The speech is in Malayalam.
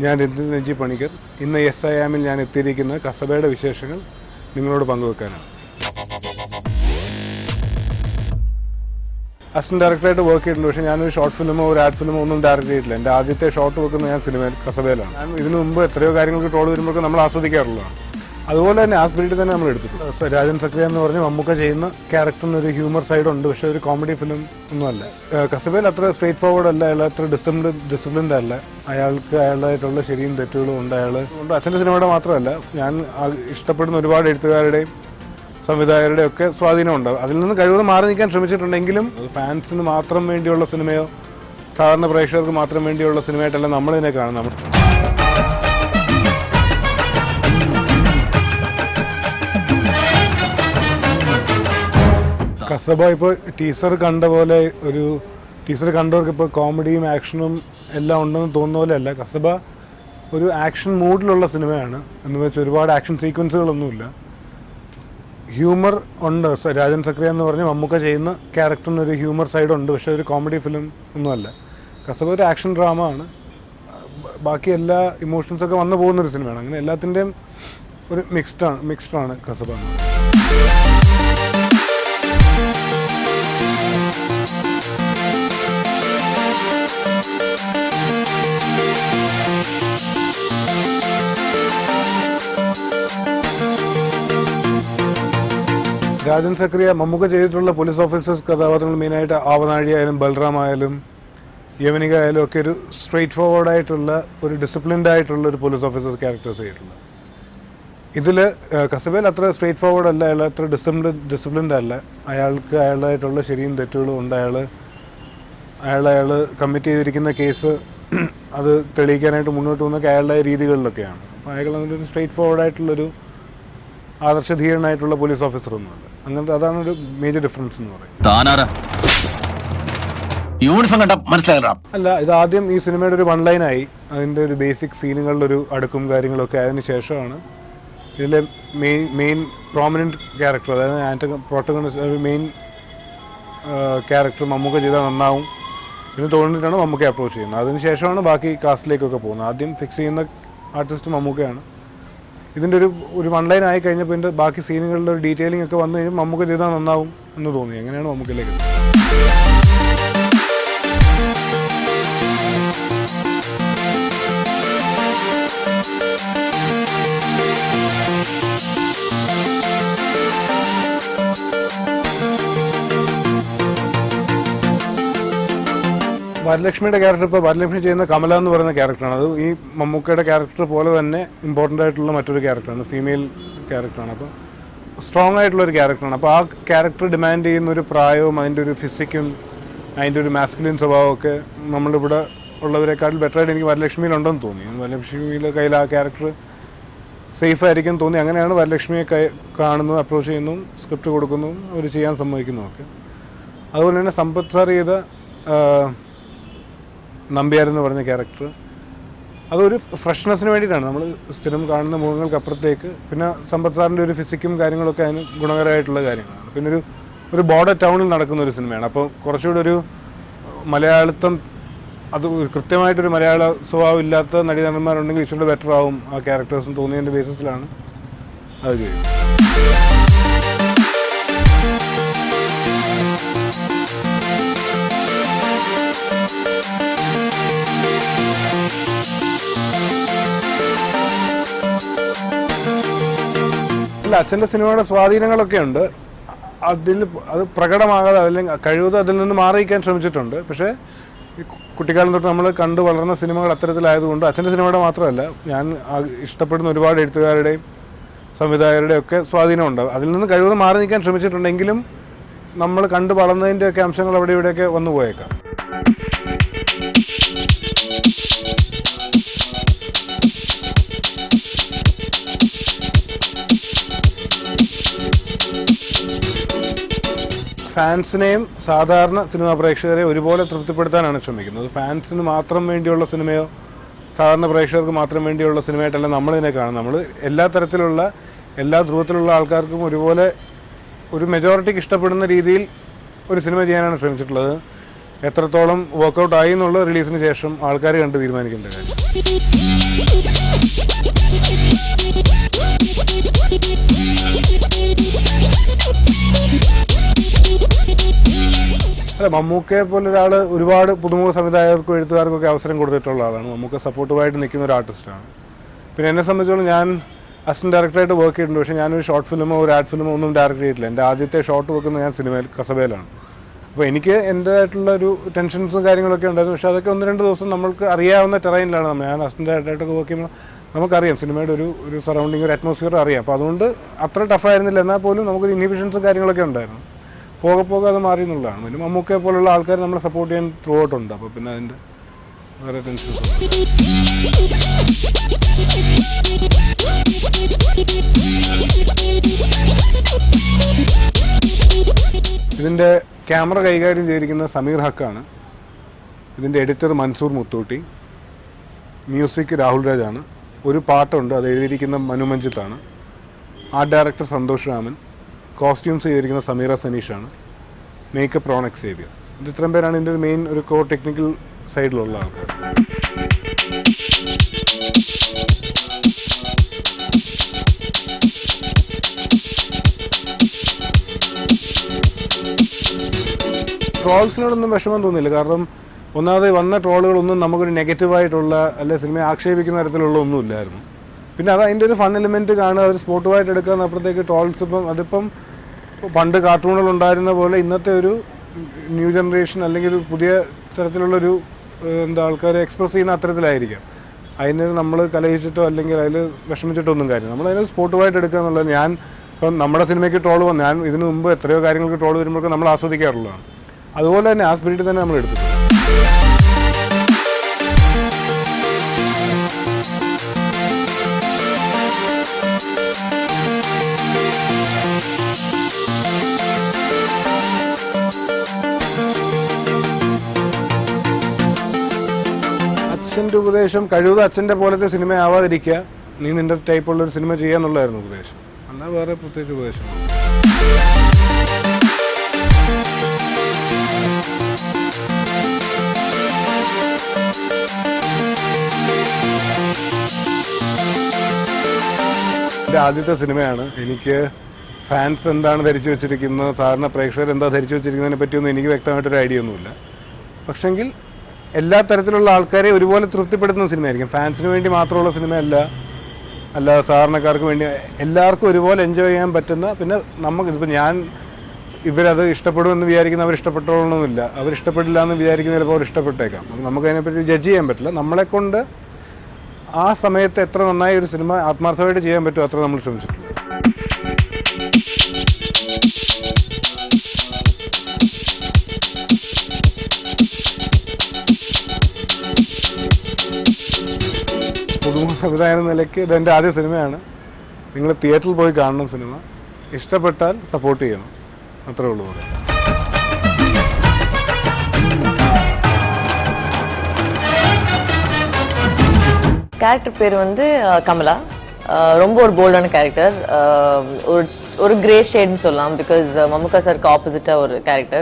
ഞാൻ രഞ്ജി പണിക്കർ. ഇന്ന് SIAM ഞാൻ എത്തിയിരിക്കുന്നത് കസബയുടെ വിശേഷങ്ങൾ നിങ്ങളോട് പങ്കുവെക്കാനാണ്. അസിസ്റ്റന്റ് ഡയറക്ടറായിട്ട് വർക്ക് ചെയ്തിട്ടുണ്ട്. പക്ഷേ ഞാനൊരു ഷോർട്ട് ഫിലിമോ ഒരു ആഡ് ഫിലിമോ ഒന്നും ഡയറക്റ്റ് ചെയ്തിട്ടില്ല. എൻ്റെ ആദ്യത്തെ ഷോട്ട് വെക്കുന്നത് ഞാൻ സിനിമയിൽ കസബയിലാണ്. ഞാൻ ഇതിനു മുമ്പ് എത്രയോ കാര്യങ്ങൾക്ക് ട്രോൾ വരുമ്പോഴൊക്കെ നമ്മൾ ആസ്വദിക്കാറുള്ളതാണ്. അതുപോലെ തന്നെ ആ സ്പിരിറ്റ് തന്നെ നമ്മൾ എടുത്തിട്ടുണ്ട്. രാജൻ സക്രിയ എന്ന് പറഞ്ഞ് മമ്മൂക്ക ചെയ്യുന്ന ക്യാരക്ടറിന് ഒരു ഹ്യൂമർ സൈഡ് ഉണ്ട്, പക്ഷേ ഒരു കോമഡി ഫിലിം ഒന്നുമല്ല. കസബയിൽ അത്ര സ്ട്രേറ്റ് ഫോർവേഡ് അല്ല, അയാൾ അത്ര ഡിസിപ്ലിൻഡ് അല്ല. അയാൾക്ക് അയാളുടേതായിട്ടുള്ള ശരിയും തെറ്റുകളും ഉണ്ട്. അയാൾ അച്ഛൻ്റെ സിനിമയുടെ മാത്രമല്ല, ഞാൻ ഇഷ്ടപ്പെടുന്ന ഒരുപാട് എഴുത്തുകാരുടെയും സംവിധായകരുടെ ഒക്കെ സ്വാധീനമുണ്ട്. അതിൽ നിന്ന് കഴിവതും മാറി നിൽക്കാൻ ശ്രമിച്ചിട്ടുണ്ടെങ്കിലും ഫാൻസിന് മാത്രം വേണ്ടിയുള്ള സിനിമയോ സാധാരണ പ്രേക്ഷകർക്ക് മാത്രം വേണ്ടിയുള്ള സിനിമയായിട്ടല്ല നമ്മളിതിനെ കാണുന്നത്. കസബ ഇപ്പോൾ ടീസർ കണ്ട പോലെ ഒരു ടീസർ കണ്ടവർക്ക് ഇപ്പോൾ കോമഡിയും ആക്ഷനും എല്ലാം ഉണ്ടെന്ന് തോന്നുന്ന പോലെയല്ല. കസബ ഒരു ആക്ഷൻ മൂഡിലുള്ള സിനിമയാണ്. എന്ന് വെച്ചാൽ ഒരുപാട് ആക്ഷൻ സീക്വൻസുകളൊന്നുമില്ല. ഹ്യൂമർ ഉണ്ട്. രാജൻ സക്രിയ എന്ന് പറഞ്ഞ് മമ്മൂക്ക ചെയ്യുന്ന ക്യാരക്ടറിന് ഒരു ഹ്യൂമർ സൈഡ് ഉണ്ട്, പക്ഷേ ഒരു കോമഡി ഫിലിം ഒന്നുമല്ല. കസബ ഒരു ആക്ഷൻ ഡ്രാമ ആണ്. ബാക്കി എല്ലാ ഇമോഷൻസൊക്കെ വന്നു പോകുന്നൊരു സിനിമയാണ്. അങ്ങനെ എല്ലാത്തിൻ്റെയും ഒരു മിക്സ്ഡാണ് കസബ. രാജൻ സക്രിയ മമ്മൂക്ക ചെയ്തിട്ടുള്ള പോലീസ് ഓഫീസേഴ്സ് കഥാപാത്രങ്ങൾ മെയിനായിട്ട് ആവനാഴി ആയാലും ബൽറാം ആയാലും യവനിക ആയാലും ഒക്കെ ഒരു സ്ട്രെയിറ്റ് ഫോർവേഡായിട്ടുള്ള ഒരു ഡിസിപ്ലിൻഡ് ആയിട്ടുള്ള ഒരു പോലീസ് ഓഫീസേഴ്സ് ക്യാരക്ടേഴ്സ് ചെയ്തിട്ടുള്ളത്. ഇതിൽ കസബയിൽ അത്ര സ്ട്രെയിറ്റ് ഫോർവേഡ് അല്ല, അയാൾ അത്ര ഡിസിപ്ലിൻഡ് അല്ല. അയാൾക്ക് അയാളുടേതായിട്ടുള്ള ശരിയും തെറ്റുകളും ഉണ്ട്. അയാൾ കമ്മിറ്റ് ചെയ്തിരിക്കുന്ന കേസ് അത് തെളിയിക്കാനായിട്ട് മുന്നോട്ട് പോകുന്നൊക്കെ അയാളുടെ രീതികളിലൊക്കെയാണ്. അപ്പോൾ അയാൾ അങ്ങനൊരു സ്ട്രെയിറ്റ് ഫോർവേഡായിട്ടുള്ളൊരു ആദർശധീരനായിട്ടുള്ള പോലീസ് ഓഫീസർ ഒന്നുമല്ല. അങ്ങനത്തെ അതാണ് ഒരു മേജർ ഡിഫറൻസ് എന്ന് പറയുന്നത്. അല്ല, ഇത് ആദ്യം ഈ സിനിമയുടെ ഒരു 1 ലൈനായി. അതിൻ്റെ ഒരു ബേസിക് സീനുകളിലൊരു അടുക്കും കാര്യങ്ങളൊക്കെ അതിന് ശേഷമാണ് ഇതിലെ മെയിൻ പ്രോമിനൻറ്റ് ക്യാരക്ടർ, അതായത് പ്രോട്ടഗണിസ്റ്റ് ഒരു മെയിൻ ക്യാരക്ടർ മമ്മൂക്ക ചെയ്താൽ നന്നാവും എന്ന് തോന്നിയിട്ടാണ് മമ്മൂക്ക അപ്രോച്ച് ചെയ്യുന്നത്. അതിന് ശേഷമാണ് ബാക്കി കാസ്റ്റിലേക്കൊക്കെ പോകുന്നത്. ആദ്യം ഫിക്സ് ചെയ്യുന്ന ആർട്ടിസ്റ്റ് മമ്മൂക്കയാണ്. ഇതിൻ്റെ ഒരു 1 ലൈൻ ആയി കഴിഞ്ഞപ്പോൾ ഇതിൻ്റെ ബാക്കി സീനുകളുടെ ഒരു ഡീറ്റെയിലിംഗ് ഒക്കെ വന്നു കഴിഞ്ഞാൽ മമ്മൂക്ക ചെയ്താൽ നന്നാവും എന്ന് തോന്നി. എങ്ങനെയാണ് മമ്മൂക്കയിലേക്ക് വരലക്ഷ്മിയുടെ ക്യാരക്ടർ ഇപ്പോൾ വരലക്ഷ്മി ചെയ്യുന്ന കമല എന്ന് പറയുന്ന ക്യാരക്ടറാണ്. അത് ഈ മമ്മൂക്കയുടെ ക്യാരക്ടർ പോലെ തന്നെ ഇമ്പോർട്ടൻ്റ് ആയിട്ടുള്ള മറ്റൊരു ക്യാരക്ടറാണ്, ഫീമെയിൽ ക്യാരക്ടറാണ്. അപ്പോൾ സ്ട്രോങ് ആയിട്ടുള്ളൊരു ക്യാരക്ടറാണ്. അപ്പോൾ ആ ക്യാരക്ടർ ഡിമാൻഡ് ചെയ്യുന്ന ഒരു പ്രായവും അതിൻ്റെ ഒരു ഫിസിക്കും അതിൻ്റെ ഒരു മാസ്കുലിൻ സ്വഭാവമൊക്കെ നമ്മളിവിടെ ഉള്ളവരെക്കാട്ടിൽ ബെറ്ററായിട്ട് എനിക്ക് വരലക്ഷ്മിയിലുണ്ടെന്ന് തോന്നി. വരലക്ഷ്മിയുടെ കയ്യിൽ ആ ക്യാരക്ടർ സേഫ് ആയിരിക്കും തോന്നി. അങ്ങനെയാണ് വരലക്ഷ്മിയെ കാണുന്നു, അപ്രോച്ച് ചെയ്യുന്നു, സ്ക്രിപ്റ്റ് കൊടുക്കുന്നു, അവർ ചെയ്യാൻ സമ്മതിക്കുന്നതൊക്കെ. അതുപോലെ തന്നെ സമ്പത്ത് സാർ ചെയ്ത നമ്പ്യാരെന്ന് പറഞ്ഞ ക്യാരക്ടർ അതൊരു ഫ്രഷ്നെസ്സിന് വേണ്ടിയിട്ടാണ്. നമ്മൾ സ്ഥിരം കാണുന്ന മുഖങ്ങൾക്കപ്പുറത്തേക്ക് പിന്നെ സമ്പത്ത് സാറിൻ്റെ ഒരു ഫിസിക്കും കാര്യങ്ങളൊക്കെ അതിന് ഗുണകരമായിട്ടുള്ള കാര്യങ്ങളാണ്. പിന്നെ ഒരു ബോർഡർ ടൗണിൽ നടക്കുന്ന ഒരു സിനിമയാണ്. അപ്പോൾ കുറച്ചുകൂടി ഒരു മലയാളിത്തം, അത് കൃത്യമായിട്ടൊരു മലയാള സ്വഭാവം ഇല്ലാത്ത നടീനടന്മാരുണ്ടെങ്കിൽ ഇച്ചിരി ബെറ്റർ ആവും ആ ക്യാരക്ടേഴ്സും തോന്നിയതിൻ്റെ ബേസിസിലാണ് അത് ചെയ്യുന്നത്. അച്ഛൻ്റെ സിനിമയുടെ സ്വാധീനങ്ങളൊക്കെ ഉണ്ട്. അത് പ്രകടമാകാതെ അല്ലെങ്കിൽ കഴിവതും അതിൽ നിന്ന് മാറിയിക്കാൻ ശ്രമിച്ചിട്ടുണ്ട്. പക്ഷേ കുട്ടിക്കാലം തൊട്ട് നമ്മൾ കണ്ടു വളർന്ന സിനിമകൾ അത്തരത്തിലായതുകൊണ്ട് അച്ഛൻ്റെ സിനിമയുടെ മാത്രമല്ല, ഞാൻ ഇഷ്ടപ്പെടുന്ന ഒരുപാട് എഴുത്തുകാരുടെയും സംവിധായകരുടെയും ഒക്കെ സ്വാധീനമുണ്ട്. അതിൽ നിന്ന് കഴിവതും മാറി നിൽക്കാൻ ശ്രമിച്ചിട്ടുണ്ടെങ്കിലും നമ്മൾ കണ്ടു വളർന്നതിൻ്റെയൊക്കെ അംശങ്ങൾ അവിടെ ഇവിടെയൊക്കെ വന്നു പോയേക്കാം. ഫാൻസിനെയും സാധാരണ സിനിമാ പ്രേക്ഷകരെ ഒരുപോലെ തൃപ്തിപ്പെടുത്താനാണ് ശ്രമിക്കുന്നത്. ഫാൻസിന് മാത്രം വേണ്ടിയുള്ള സിനിമയോ സാധാരണ പ്രേക്ഷകർക്ക് മാത്രം വേണ്ടിയുള്ള സിനിമയായിട്ടല്ല നമ്മളിതിനെ കാണുന്നത്. നമ്മൾ എല്ലാ തരത്തിലുള്ള എല്ലാ ധ്രുവത്തിലുള്ള ആൾക്കാർക്കും ഒരുപോലെ ഒരു മെജോറിറ്റിക്ക് ഇഷ്ടപ്പെടുന്ന രീതിയിൽ ഒരു സിനിമ ചെയ്യാനാണ് ശ്രമിച്ചിട്ടുള്ളത്. എത്രത്തോളം വർക്കൗട്ട് ആയി എന്നുള്ള റിലീസിന് ശേഷം ആൾക്കാർ കണ്ട് തീരുമാനിക്കേണ്ട കാര്യം. അല്ല, മമ്മൂക്കയെ പോലെ ഒരാൾ ഒരുപാട് പുതുമുഖ സംവിധായകർക്കും എഴുത്തുകാർക്കൊക്കെ അവസരം കൊടുത്തിട്ടുള്ള ആളാണ്. മമ്മൂക്ക സപ്പോർട്ടീവായിട്ട് നിൽക്കുന്ന ഒരു ആർട്ടിസ്റ്റാണ്. പിന്നെ എന്നെ സംബന്ധിച്ചോളം ഞാൻ അസിസ്റ്റന്റ് ഡയറക്ടറായിട്ട് വർക്ക് ചെയ്തിട്ടുണ്ട്. പക്ഷേ ഞാനൊരു ഷോർട്ട് ഫിലിമോ ഒരു ആഡ് ഫിലിമോ ഒന്നും ഡയറക്റ്റ് ചെയ്തിട്ടില്ല. എൻ്റെ ആദ്യത്തെ ഷോട്ട് വെക്കുന്നത് ഞാൻ സിനിമയിൽ കസബയിലാണ്. അപ്പോൾ എനിക്ക് എൻ്റേതായിട്ടുള്ള ഒരു ടെൻഷൻസും കാര്യങ്ങളൊക്കെ ഉണ്ടായിരുന്നു. പക്ഷേ അതൊക്കെ 1-2 ദിവസം നമ്മൾക്ക് അറിയാവുന്ന ടെറൈനിലാണ് ഞാൻ അസിസ്റ്റന്റ് ഡയറക്ടറായിട്ടൊക്കെ വർക്ക് ചെയ്യുമ്പോൾ നമുക്കറിയാം സിനിമയുടെ ഒരു സറൗണ്ടിങ്, ഒരു അറ്റ്മോസ്ഫിയർ അറിയാം. അപ്പോൾ അതുകൊണ്ട് അത്ര ടഫായിരുന്നില്ല. എന്നാൽ പോലും നമുക്കൊരു ഇൻഹിബിഷൻസും കാര്യങ്ങളൊക്കെ ഉണ്ടായിരുന്നു. പോകെ അത് മാറി എന്നുള്ളതാണ്. പിന്നെ മമ്മൂക്കയെ പോലുള്ള ആൾക്കാർ നമ്മളെ സപ്പോർട്ട് ചെയ്യാൻ ത്രൂ ഔട്ടുണ്ട്. അപ്പോൾ പിന്നെ അതിൻ്റെ വേറെ ടെൻഷൻസ് ഇതിൻ്റെ ക്യാമറ കൈകാര്യം ചെയ്തിരിക്കുന്ന സമീർ ഹക്കാണ്. ഇതിൻ്റെ എഡിറ്റർ മൻസൂർ മുത്തൂട്ടി, മ്യൂസിക് രാഹുൽ രാജാണ്. ഒരു പാട്ടുണ്ട്, അത് എഴുതിയിരിക്കുന്ന മനു മഞ്ജിത്താണ്. Art director Santhosh Raman. Costumes ചെയ്തിരിക്കുന്ന സമീറ സനീഷാണ്. മേക്കപ്പ് റോണക് സേവിയർ. ഇത് ഇത്രയും പേരാണ് ഇതിൻ്റെ മെയിൻ ഒരു കോ ടെക്നിക്കൽ സൈഡിലുള്ള ആൾക്കാർ. ട്രോൾസിനോടൊന്നും വിഷമം തോന്നില്ല. കാരണം ഒന്നാമത് വന്ന ട്രോളുകളൊന്നും നമുക്കൊരു നെഗറ്റീവായിട്ടുള്ള അല്ലെ സിനിമയെ ആക്ഷേപിക്കുന്ന തരത്തിലുള്ള ഒന്നുമില്ലായിരുന്നു. പിന്നെ അത് അതിൻ്റെ ഒരു ഫൺ എലിമെൻറ്റ് കാണുക, ഒരു സ്പോട്ടുമായിട്ട് എടുക്കുക. അപ്പോഴത്തേക്ക് ട്രോൾസ് അതിപ്പം പണ്ട് കാർട്ടൂണുകൾ ഉണ്ടായിരുന്ന പോലെ ഇന്നത്തെ ഒരു ന്യൂ ജനറേഷൻ അല്ലെങ്കിൽ ഒരു പുതിയ തരത്തിലുള്ളൊരു ആൾക്കാരെ എക്സ്പ്രസ് ചെയ്യുന്ന അത്തരത്തിലായിരിക്കാം. അതിന് നമ്മൾ കലഹിച്ചിട്ടോ അല്ലെങ്കിൽ അതിൽ വിഷമിച്ചിട്ടോ ഒന്നും കാര്യം. നമ്മളതിന് സ്പോട്ടുമായിട്ട് എടുക്കുക എന്നുള്ളത്. ഞാൻ ഇപ്പം നമ്മുടെ സിനിമയ്ക്ക് ട്രോൾ വന്നു, ഞാൻ ഇതിനു മുമ്പ് എത്രയോ കാര്യങ്ങൾക്ക് ട്രോൾ വരുമ്പോഴൊക്കെ നമ്മൾ ആസ്വദിക്കാറുള്ളതാണ്. അതുപോലെ തന്നെ ആ സ്പിരിറ്റ് തന്നെ നമ്മൾ എടുത്തിട്ടുണ്ട്. അച്ഛൻ്റെ ഉപദേശം കഴിവത് അച്ഛൻ്റെ പോലത്തെ സിനിമ ആവാതിരിക്കുക, നീ നിൻ്റെ ടൈപ്പുള്ളൊരു സിനിമ ചെയ്യാന്നുള്ളതായിരുന്നു ഉപദേശം. എന്നാൽ വേറെ പ്രത്യേകിച്ച് ഉപദേശം. എൻ്റെ ആദ്യത്തെ സിനിമയാണ്. എനിക്ക് ഫാൻസ് എന്താണ് ധരിച്ചു വെച്ചിരിക്കുന്നത്, സാധാരണ പ്രേക്ഷകർ എന്താ ധരിച്ചു വെച്ചിരിക്കുന്നതിനെ പറ്റിയൊന്നും എനിക്ക് വ്യക്തമായിട്ടൊരു ഐഡിയ ഒന്നുമില്ല. പക്ഷെങ്കിൽ എല്ലാ തരത്തിലുള്ള ആൾക്കാരെ ഒരുപോലെ തൃപ്തിപ്പെടുത്തുന്ന സിനിമയായിരിക്കും. ഫാൻസിന് വേണ്ടി മാത്രമുള്ള സിനിമയല്ല, അല്ലാതെ സാധാരണക്കാർക്ക് വേണ്ടി എല്ലാവർക്കും ഒരുപോലെ എൻജോയ് ചെയ്യാൻ പറ്റുന്ന. പിന്നെ നമുക്കിതിപ്പോൾ ഇവരത് ഇഷ്ടപ്പെടുമെന്ന് വിചാരിക്കുന്ന അവരിഷ്ടപ്പെട്ടോളണമെന്നില്ല, അവരിഷ്ടപ്പെടില്ല എന്ന് വിചാരിക്കുന്ന ചിലപ്പോൾ അവർ ഇഷ്ടപ്പെട്ടേക്കാം. നമുക്കതിനെപ്പറ്റി ജഡ്ജ് ചെയ്യാൻ പറ്റില്ല. നമ്മളെക്കൊണ്ട് ആ സമയത്ത് എത്ര നന്നായി ഒരു സിനിമ ആത്മാർത്ഥമായിട്ട് ചെയ്യാൻ പറ്റുമോ അത്ര നമ്മൾ ശ്രമിച്ചിട്ടുണ്ട്. പുതുമുഖ സംവിധായകൻ നിലയ്ക്ക് ഇതെൻ്റെ ആദ്യ സിനിമയാണ്. നിങ്ങൾ തിയേറ്ററിൽ പോയി കാണണം സിനിമ. ഇഷ്ടപ്പെട്ടാൽ സപ്പോർട്ട് ചെയ്യണം, അത്രേ ഉള്ളൂ. கேரக்டர் பேர் வந்து கமலா. ரொம்ப ஒரு போல்டான கேரக்டர், ஒரு கிரே ஷேட்னு சொல்லலாம். பிகாஸ் மம்முக்கா சாருக்கு ஆப்போசிட்டாக ஒரு கேரக்டர்.